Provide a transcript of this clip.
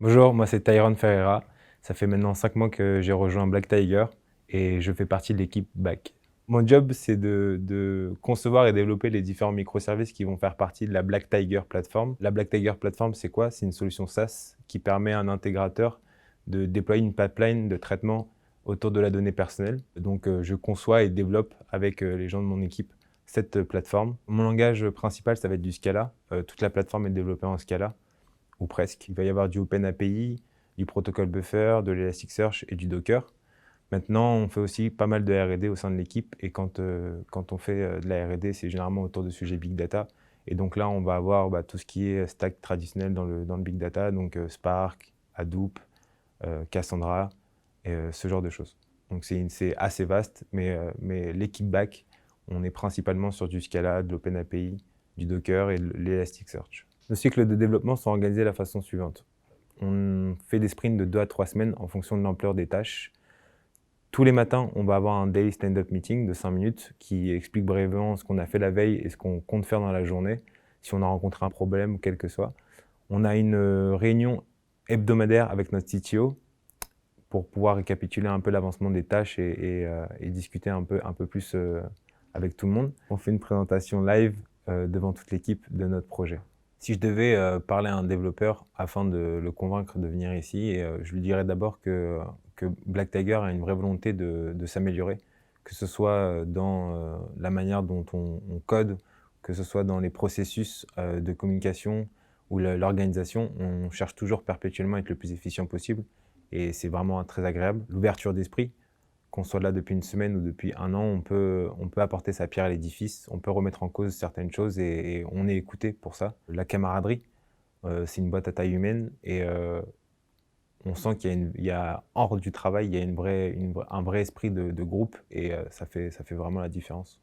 Bonjour, moi c'est Tyron Ferreira. Ça fait maintenant 5 mois que j'ai rejoint Black Tiger et je fais partie de l'équipe back. Mon job, c'est de concevoir et développer les différents microservices qui vont faire partie de la Black Tiger Platform. La Black Tiger Platform, c'est quoi? C'est une solution SaaS qui permet à un intégrateur de déployer une pipeline de traitement autour de la donnée personnelle. Donc, je conçois et développe avec les gens de mon équipe cette plateforme. Mon langage principal, ça va être du Scala. Toute la plateforme est développée en Scala ou presque. Il va y avoir du OpenAPI, du protocole Buffer, de l'Elasticsearch et du Docker. Maintenant, on fait aussi pas mal de R&D au sein de l'équipe et quand on fait de la R&D, c'est généralement autour de sujets Big Data. Et donc là, on va avoir tout ce qui est stack traditionnel dans le Big Data, donc Spark, Hadoop, Cassandra, et ce genre de choses. Donc c'est assez vaste, mais l'équipe back, on est principalement sur du Scala, de l'OpenAPI, du Docker et de l'Elasticsearch. Nos cycles de développement sont organisés de la façon suivante. On fait des sprints de 2 à 3 semaines en fonction de l'ampleur des tâches. Tous les matins, on va avoir un daily stand-up meeting de 5 minutes qui explique brièvement ce qu'on a fait la veille et ce qu'on compte faire dans la journée, si on a rencontré un problème, quel que soit. On a une réunion hebdomadaire avec notre CTO pour pouvoir récapituler un peu l'avancement des tâches et discuter un peu plus avec tout le monde. On fait une présentation live devant toute l'équipe de notre projet. Si je devais parler à un développeur afin de le convaincre de venir ici, je lui dirais d'abord que Black Tiger a une vraie volonté de s'améliorer, que ce soit dans la manière dont on code, que ce soit dans les processus de communication ou l'organisation. On cherche toujours perpétuellement à être le plus efficient possible et c'est vraiment très agréable. L'ouverture d'esprit, qu'on soit là depuis une semaine ou depuis un an, on peut apporter sa pierre à l'édifice, on peut remettre en cause certaines choses et on est écouté pour ça. La camaraderie, c'est une boîte à taille humaine et on sent il y a hors du travail, il y a un vrai esprit de groupe et ça fait vraiment la différence.